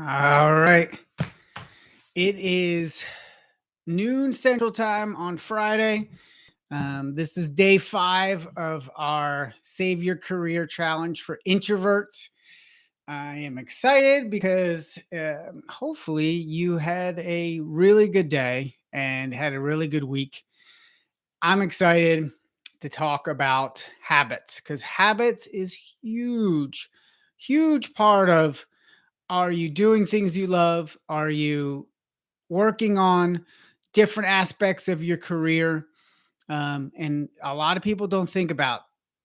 All right. It is noon Central Time on Friday. This is day 5 of our Save Your Career Challenge for Introverts. I am excited because hopefully you had a really good day and had a really good week. I'm excited to talk about habits because habits is huge, huge part of, are you doing things you love? Are you working on different aspects of your career? And a lot of people don't think about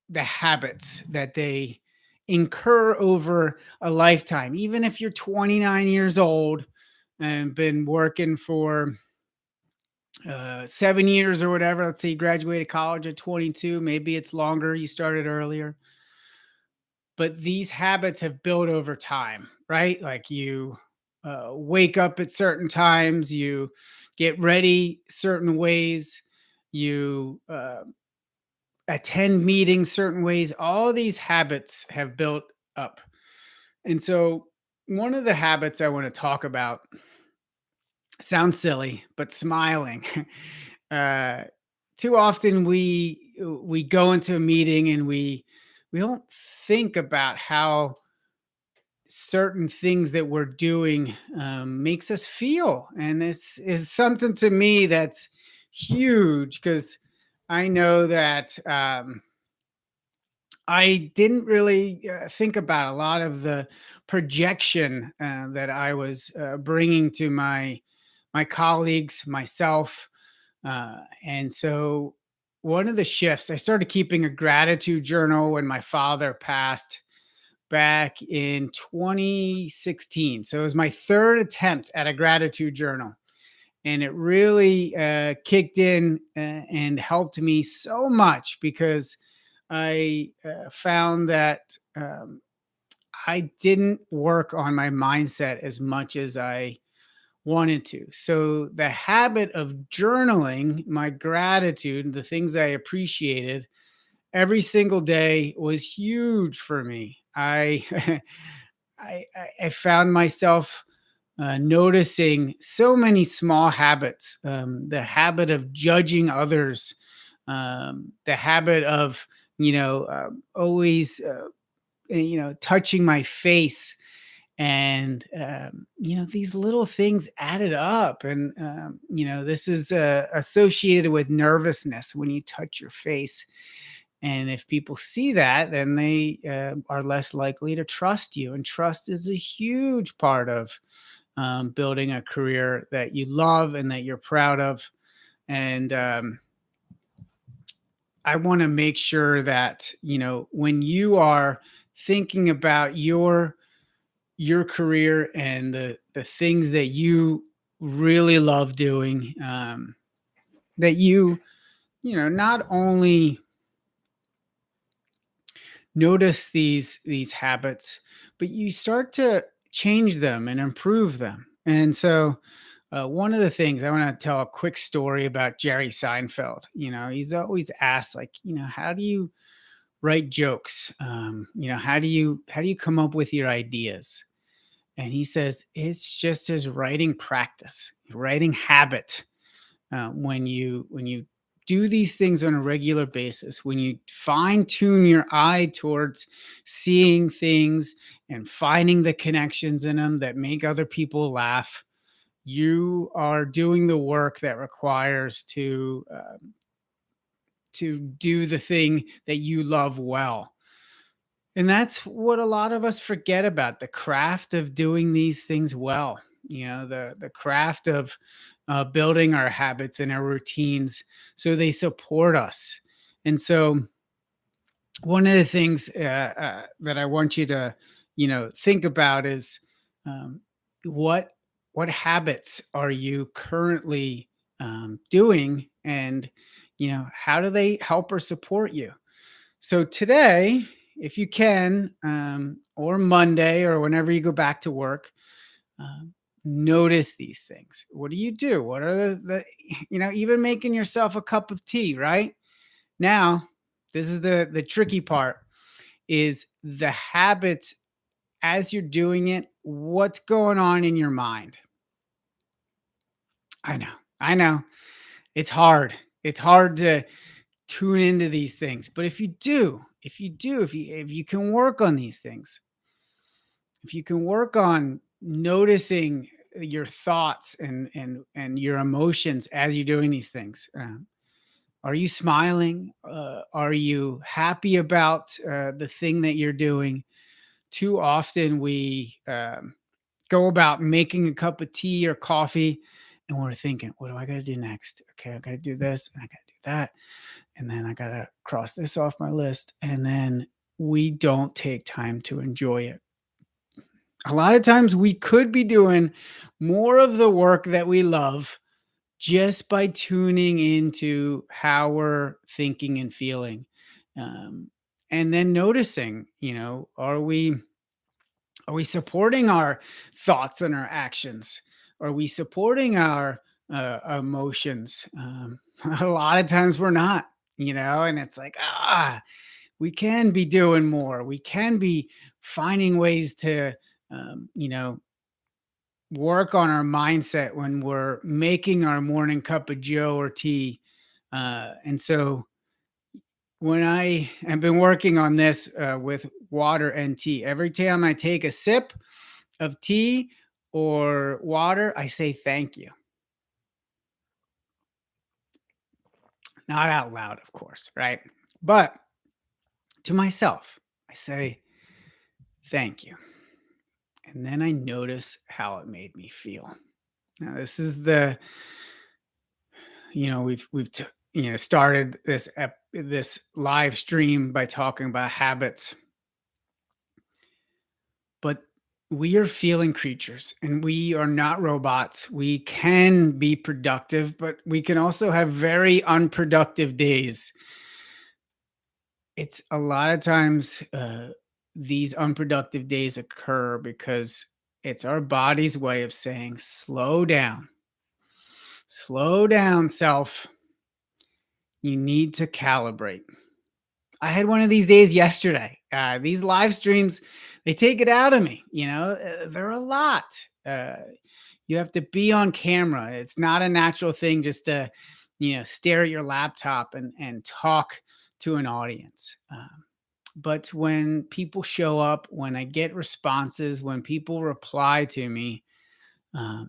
the habits that they incur over a lifetime. Even if you're 29 years old and been working for 7 years or whatever, let's say you graduated college at 22, maybe it's longer, you started earlier, but these habits have built over time, right? Like you wake up at certain times, you get ready certain ways, you attend meetings certain ways. All these habits have built up. And so, one of the habits I want to talk about sounds silly, but smiling. uh, Too often we go into a meeting and we don't think about how certain things that we're doing makes us feel, and this is something to me that's huge because I know that I didn't really think about a lot of the projection that I was bringing to my colleagues, myself, and so one of the shifts, I started keeping a gratitude journal when my father passed back in 2016. So it was my third attempt at a gratitude journal. And it really kicked in and helped me so much because I found that I didn't work on my mindset as much as I wanted to. So the habit of journaling my gratitude, the things I appreciated, every single day was huge for me. I found myself noticing so many small habits. The habit of judging others, the habit of always touching my face, and these little things added up, and this is associated with nervousness when you touch your face. And if people see that, then they are less likely to trust you. And trust is a huge part of building a career that you love and that you're proud of. And I want to make sure that, when you are thinking about your career and the things that you really love doing, that not only notice these habits, but you start to change them and improve them. And so, one of the things I want to tell a quick story about Jerry Seinfeld. He's always asked, like, how do you write jokes? How do you come up with your ideas? And he says it's just his writing practice, writing habit. When you do these things on a regular basis, when you fine tune your eye towards seeing things and finding the connections in them that make other people laugh, you are doing the work that requires to do the thing that you love well. And that's what a lot of us forget about, the craft of doing these things well. The craft of building our habits and our routines so they support us. And so, one of the things that I want you to, think about is, um, what what habits are you currently doing, and how do they help or support you? So today, if you can, or Monday, or whenever you go back to work, um, notice these things. What do you do? What are even making yourself a cup of tea, right? Now, this is the tricky part, is the habit as you're doing it, what's going on in your mind? I know. I know. It's hard. It's hard to tune into these things. But if you can work on these things, if you can work on noticing your thoughts and your emotions as you're doing these things. Are you smiling? Are you happy about the thing that you're doing? Too often we go about making a cup of tea or coffee and we're thinking, what do I got to do next? Okay, I got to do this and I got to do that. And then I got to cross this off my list. And then we don't take time to enjoy it. A lot of times we could be doing more of the work that we love just by tuning into how we're thinking and feeling. Um, and then noticing, are we supporting our thoughts and our actions? Are we supporting our emotions? A lot of times we're not, and it's like, we can be doing more. We can be finding ways to, work on our mindset when we're making our morning cup of joe or tea. And so when I have been working on this with water and tea, every time I take a sip of tea or water, I say thank you. Not out loud, of course, right? But to myself, I say thank you. And then I notice how it made me feel. Now, this is we've started this live stream by talking about habits, but we are feeling creatures and we are not robots. We can be productive, but we can also have very unproductive days. It's a lot of times these unproductive days occur because it's our body's way of saying, slow down, self. You need to calibrate. I had one of these days yesterday. These live streams, they take it out of me. They're a lot. You have to be on camera. It's not a natural thing just to, stare at your laptop and talk to an audience. But when people show up, when I get responses, when people reply to me,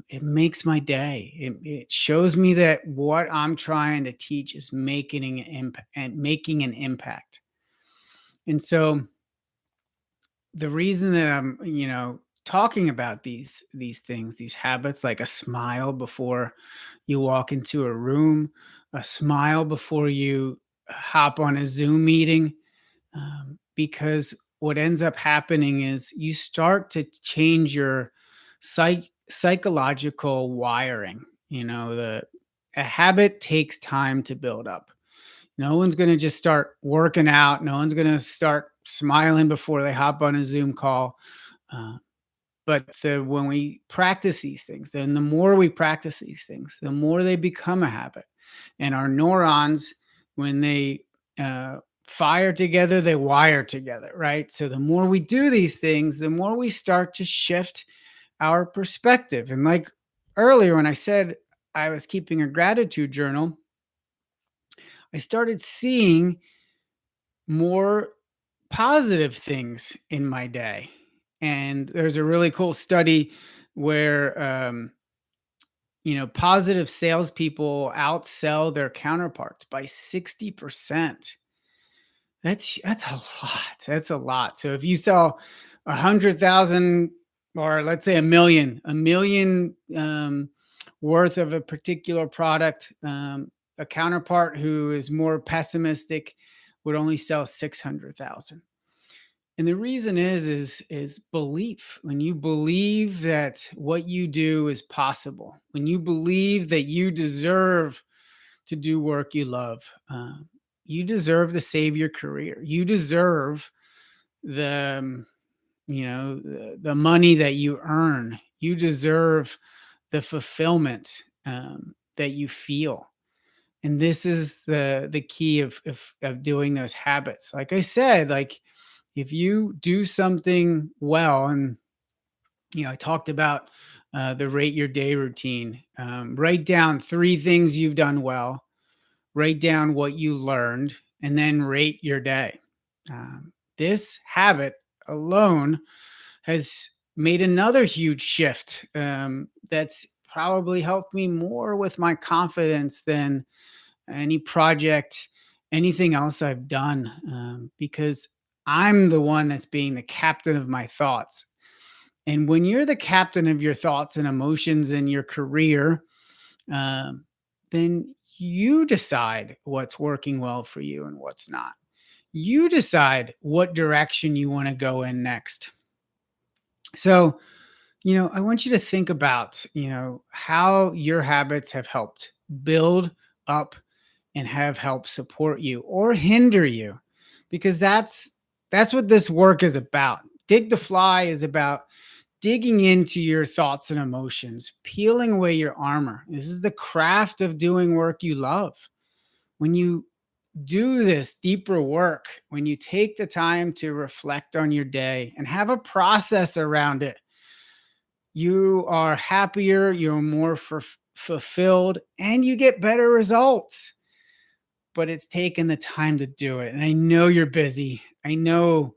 it makes my day. It shows me that what I'm trying to teach is making an impact. And so the reason that I'm, talking about these things, these habits, like a smile before you walk into a room, a smile before you hop on a Zoom meeting, because what ends up happening is you start to change your psychological wiring. The a habit takes time to build up. No one's going to just start working out. No one's going to start smiling before they hop on a Zoom call. Uh, but when we practice these things, then the more we practice these things, the more they become a habit. And our neurons, when they fire together, they wire together, right? So the more we do these things, the more we start to shift our perspective. And like earlier, when I said I was keeping a gratitude journal, I started seeing more positive things in my day. And there's a really cool study where, positive salespeople outsell their counterparts by 60%. That's a lot. That's a lot. So if you sell 100,000 or let's say a million worth of a particular product, a counterpart who is more pessimistic would only sell 600,000. And the reason is belief. When you believe that what you do is possible, when you believe that you deserve to do work you love, you deserve to save your career. You deserve the the money that you earn. You deserve the fulfillment that you feel. And this is the key of doing those habits. Like I said, like If you do something well, and I talked about the rate your day routine. Write down three things you've done well, write down what you learned, and then rate your day. This habit alone has made another huge shift, that's probably helped me more with my confidence than any project, anything else I've done, because I'm the one that's being the captain of my thoughts. And when you're the captain of your thoughts and emotions in your career, um, then you decide what's working well for you and what's not. You decide what direction you want to go in next. So, I want you to think about, how your habits have helped build up and have helped support you or hinder you, because that's what this work is about. Dig the Fly is about digging into your thoughts and emotions, peeling away your armor. This is the craft of doing work you love. When you do this deeper work, when you take the time to reflect on your day and have a process around it, you are happier, you're more fulfilled, and you get better results. But it's taken the time to do it. And I know you're busy. I know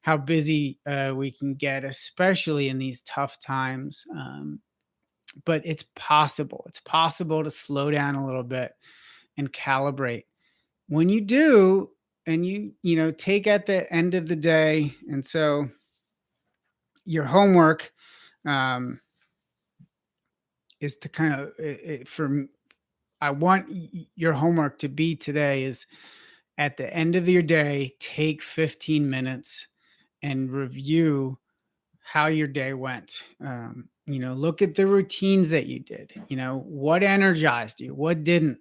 how busy we can get, especially in these tough times. But it's possible. It's possible to slow down a little bit and calibrate. When you do, and take at the end of the day, and so your homework, um, is to kind of I want your homework to be today is at the end of your day, take 15 minutes and review how your day went. Look at the routines that you did. What energized you, what didn't.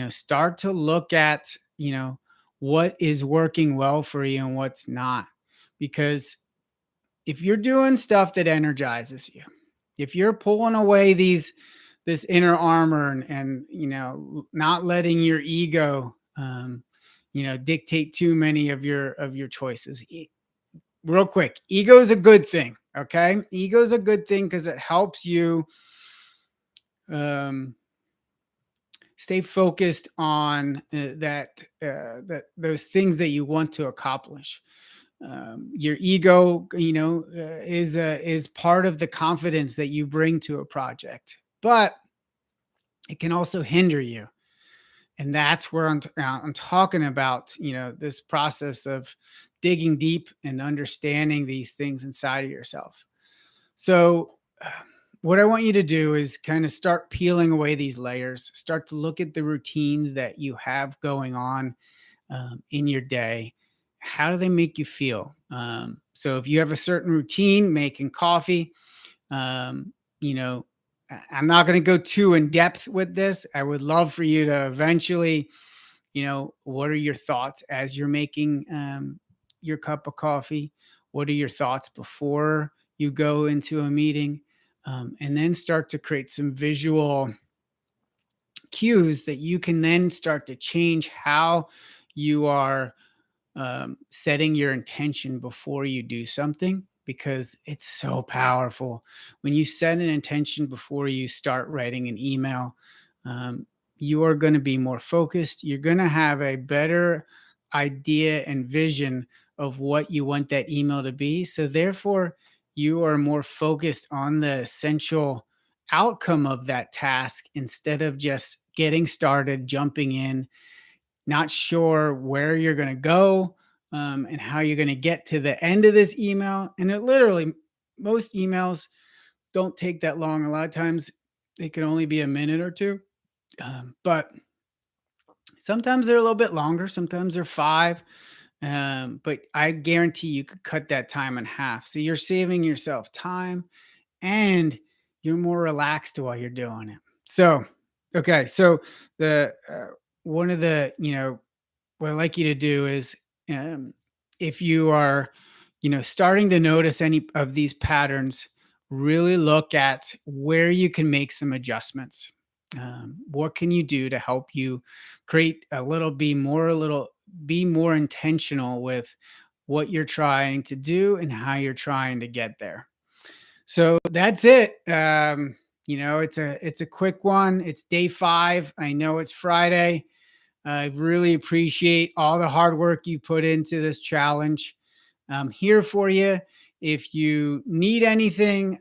Start to look at, what is working well for you and what's not. Because if you're doing stuff that energizes you, if you're pulling away this inner armor, and not letting your ego, dictate too many of your choices. Real quick, ego is a good thing. Okay, ego is a good thing because it helps you um, stay focused on that those things that you want to accomplish. Your ego, is part of the confidence that you bring to a project, but it can also hinder you. And that's where I'm talking about, this process of digging deep and understanding these things inside of yourself. So, what I want you to do is kind of start peeling away these layers, start to look at the routines that you have going on, in your day. How do they make you feel? So, if you have a certain routine, making coffee, um, you know, I'm not going to go too in depth with this. I would love for you to eventually, what are your thoughts as you're making, your cup of coffee? What are your thoughts before you go into a meeting? And then start to create some visual cues that you can then start to change how you are, setting your intention before you do something, because it's so powerful. When you set an intention before you start writing an email, um, you are going to be more focused. You're going to have a better idea and vision of what you want that email to be. So, therefore, you are more focused on the essential outcome of that task instead of just getting started, jumping in, not sure where you're going to go, and how you're going to get to the end of this email. And it literally, most emails don't take that long. A lot of times they can only be a minute or two, but sometimes they're a little bit longer. Sometimes they're five. But I guarantee you could cut that time in half. So you're saving yourself time, and you're more relaxed while you're doing it. So, okay. So the, one of the, what I like you to do is, um, if you are, starting to notice any of these patterns, really look at where you can make some adjustments. What can you do to help you create a little, be more intentional with what you're trying to do and how you're trying to get there. So that's it. It's a quick one. It's day 5. I know it's Friday. I really appreciate all the hard work you put into this challenge. I'm here for you. If you need anything,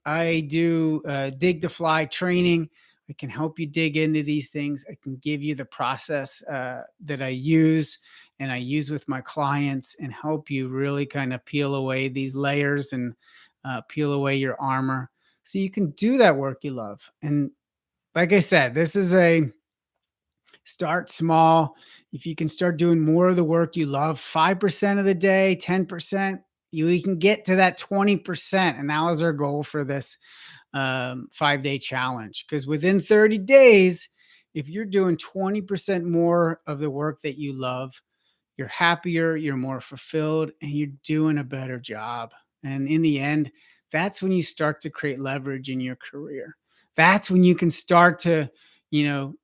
I do dig to fly training. I can help you dig into these things. I can give you the process that I use and I use with my clients and help you really kind of peel away these layers and peel away your armor so you can do that work you love. And like I said, this is a start small. If you can start doing more of the work you love, 5% of the day, 10%, you can get to that 20%. And that was our goal for this 5-day challenge. Because within 30 days, if you're doing 20% more of the work that you love, you're happier, you're more fulfilled, and you're doing a better job. And in the end, that's when you start to create leverage in your career. That's when you can start to, you know,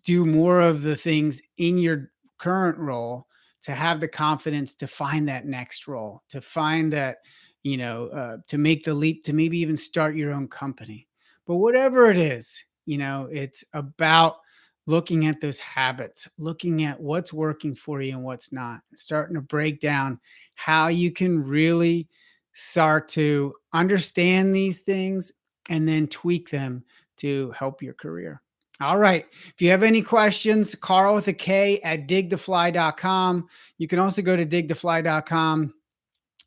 do more of the things in your current role to have the confidence to find that next role, to find that, to make the leap to maybe even start your own company. But whatever it is, it's about looking at those habits, looking at what's working for you and what's not, starting to break down how you can really start to understand these things and then tweak them to help your career. All right. If you have any questions, Carl with a K at digtofly.com. You can also go to digtofly.com,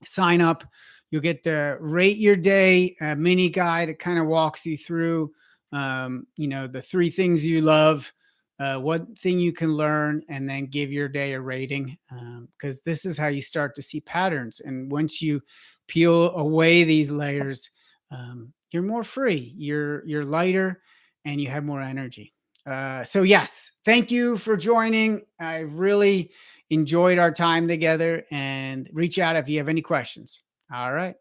sign up. You'll get the Rate Your Day mini guide. It kind of walks you through, the 3 things you love, what thing you can learn, and then give your day a rating. Because this is how you start to see patterns. And once you peel away these layers, you're more free. You're lighter and you have more energy. So yes, thank you for joining. I really enjoyed our time together, and reach out if you have any questions. All right.